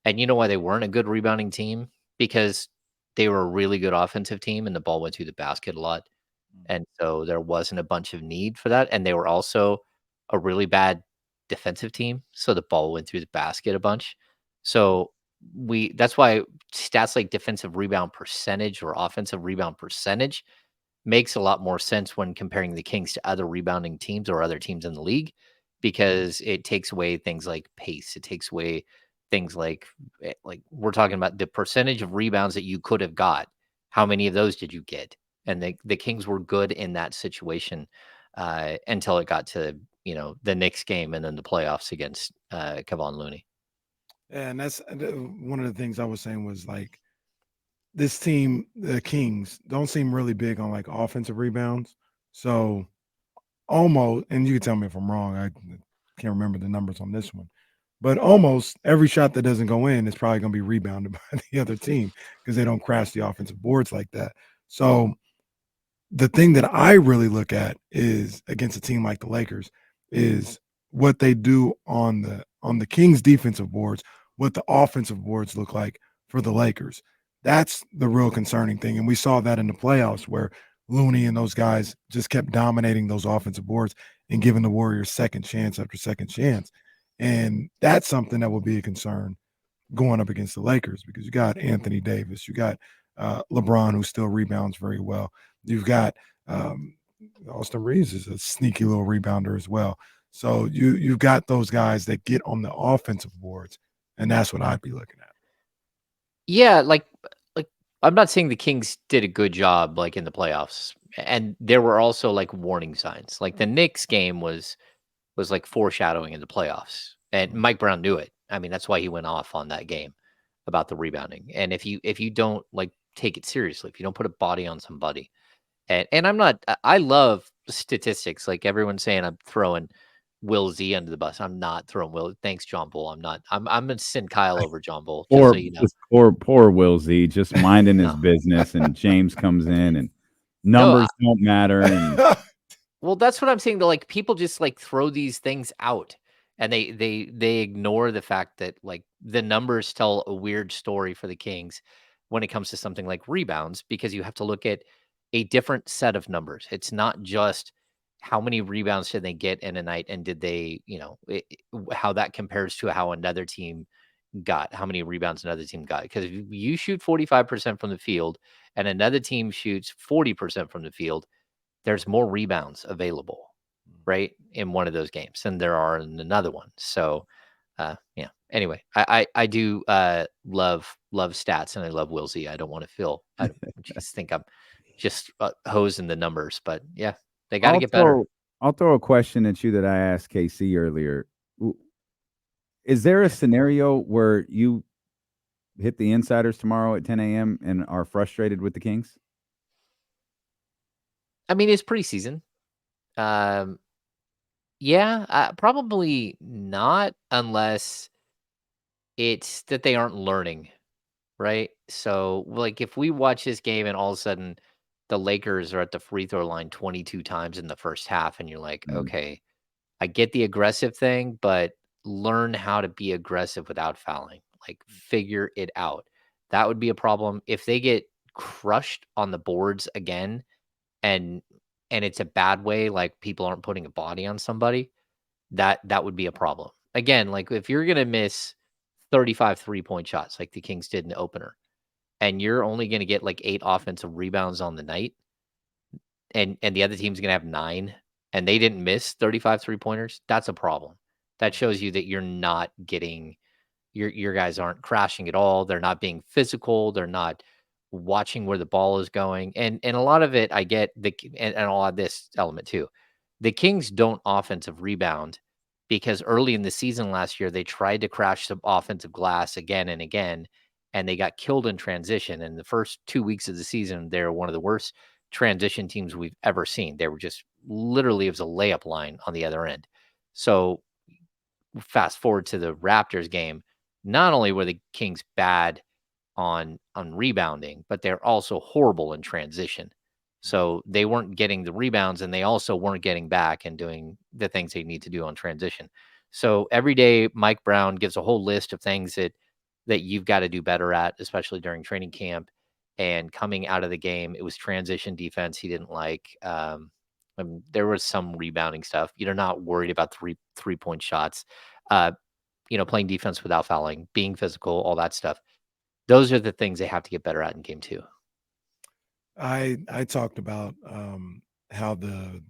And you know why they weren't a good rebounding team? Because they were a really good offensive team and the ball went through the basket a lot. And so there wasn't a bunch of need for that. And they were also a really bad defensive team. So the ball went through the basket a bunch. So that's why stats like defensive rebound percentage or offensive rebound percentage makes a lot more sense when comparing the Kings to other rebounding teams or other teams in the league, because it takes away things like pace. It takes away things like we're talking about the percentage of rebounds that you could have got. How many of those did you get? And the Kings were good in that situation until it got to, the Knicks game and then the playoffs against Kevon Looney. Yeah, and that's one of the things I was saying was like this team, the Kings, don't seem really big on like offensive rebounds. So almost, and you can tell me if I'm wrong, I can't remember the numbers on this one, but almost every shot that doesn't go in is probably going to be rebounded by the other team because they don't crash the offensive boards like that. So the thing that I really look at is against a team like the Lakers is what they do on the Kings defensive boards, what the offensive boards look like for the Lakers. That's the real concerning thing. And we saw that in the playoffs where Looney and those guys just kept dominating those offensive boards and giving the Warriors second chance after second chance. And that's something that will be a concern going up against the Lakers, because you got Anthony Davis, you got LeBron, who still rebounds very well. You've got Austin Reeves is a sneaky little rebounder as well. So you've got those guys that get on the offensive boards, and that's what I'd be looking at. Yeah, like I'm not saying the Kings did a good job like in the playoffs, and there were also like warning signs. Like the Knicks game was like foreshadowing in the playoffs, and Mike Brown knew it. I mean, that's why he went off on that game about the rebounding. And if you don't like take it seriously, if you don't put a body on somebody, and I love statistics. Like everyone's saying, I'm throwing Will Z under the bus. I'm not throwing Will. Thanks, John Bull. I'm not. I'm gonna send Kyle over John Bull. Just so you know. Poor Will Z, just minding his business, and James comes in, and numbers don't matter. And well, that's what I'm saying. Like people just like throw these things out, and they ignore the fact that like the numbers tell a weird story for the Kings when it comes to something like rebounds, because you have to look at a different set of numbers. It's not just how many rebounds did they get in a night, and did they, how that compares to how another team got, how many rebounds another team got. Because if you shoot 45% from the field and another team shoots 40% from the field, there's more rebounds available, right, in one of those games than there are in another one. So, yeah. Anyway, I do love stats, and I love Wilsey. I don't want to feel. I just think I'm just hosing the numbers, but yeah, they got to get better. I'll throw a question at you that I asked KC earlier. Is there a scenario where you hit the Insiders tomorrow at 10 a.m. and are frustrated with the Kings? I mean, it's preseason. Yeah, probably not, unless it's that they aren't learning, right? So, like, if we watch this game and all of a sudden the Lakers are at the free throw line 22 times in the first half, and you're like, okay, I get the aggressive thing, but learn how to be aggressive without fouling. Like, figure it out. That would be a problem. If they get crushed on the boards again, and it's a bad way, like people aren't putting a body on somebody, that would be a problem. Again, like if you're gonna miss 35 3-point shots like the Kings did in the opener, and you're only gonna get like 8 offensive rebounds on the night, and the other team's gonna have 9, and they didn't miss 35 3-pointers, that's a problem. That shows you that you're not getting your guys aren't crashing at all. They're not being physical. They're not watching where the ball is going. And a lot of it, I get and I'll add this element too. The Kings don't offensive rebound because early in the season last year, they tried to crash some offensive glass again and again, and they got killed in transition. And the first 2 weeks of the season, they're one of the worst transition teams we've ever seen. They were just literally, it was a layup line on the other end. So fast forward to the Raptors game, not only were the Kings bad on rebounding, but they're also horrible in transition. So they weren't getting the rebounds, and they also weren't getting back and doing the things they need to do on transition. So every day, Mike Brown gives a whole list of things that you've got to do better at, especially during training camp. And coming out of the game, it was transition defense he didn't like. There was some rebounding stuff. You're not worried about three-point shots. Playing defense without fouling, being physical, all that stuff. Those are the things they have to get better at in game 2. I talked about how the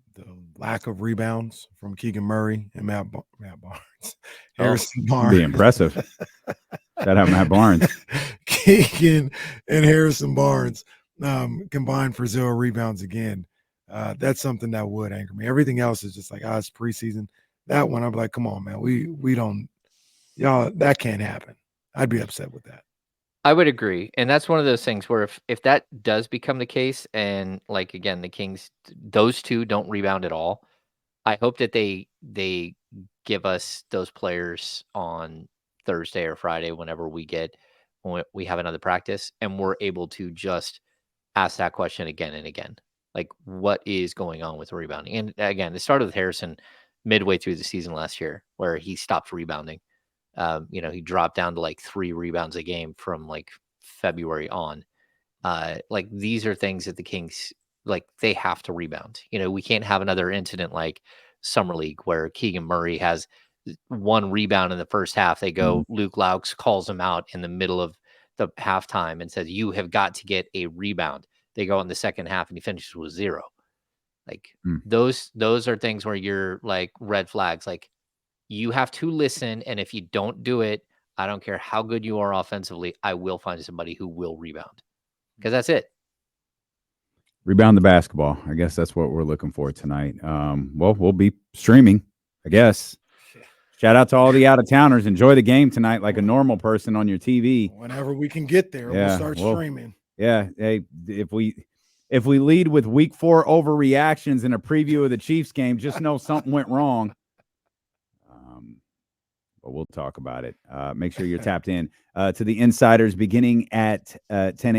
lack of rebounds from Keegan Murray and Matt Barnes, Harrison Barnes. Be impressive. Shout out Matt Barnes. Keegan and Harrison Barnes combined for 0 rebounds again. That's something that would anger me. Everything else is just like, it's preseason. That one, I'm like, come on, man. We don't, y'all, that can't happen. I'd be upset with that. I would agree. And that's one of those things where if that does become the case, and like, again, the Kings, those two don't rebound at all, I hope that they give us those players on Thursday or Friday, when we have another practice, and we're able to just ask that question again and again. Like, what is going on with rebounding? And again, it started with Harrison midway through the season last year, where he stopped rebounding. He dropped down to like 3 rebounds a game from like February on. Like, these are things that the Kings, like, they have to rebound. We can't have another incident like Summer League where Keegan Murray has 1 rebound in the first half. They go, Luke Laux calls him out in the middle of the halftime and says, you have got to get a rebound. They go in the second half and he finishes with 0. Like, those are things where you're like, red flags. Like, you have to listen, and if you don't do it, I don't care how good you are offensively, I will find somebody who will rebound, because that's it. Rebound the basketball. I guess that's what we're looking for tonight. Well, we'll be streaming, I guess. Shout out to all the out-of-towners. Enjoy the game tonight like a normal person on your TV. Whenever we can get there, we'll start streaming. Yeah. Hey, if we lead with week 4 overreactions in a preview of the Chiefs game, just know something went wrong. But we'll talk about it. Make sure you're tapped in to the Insiders beginning at 10 a.m.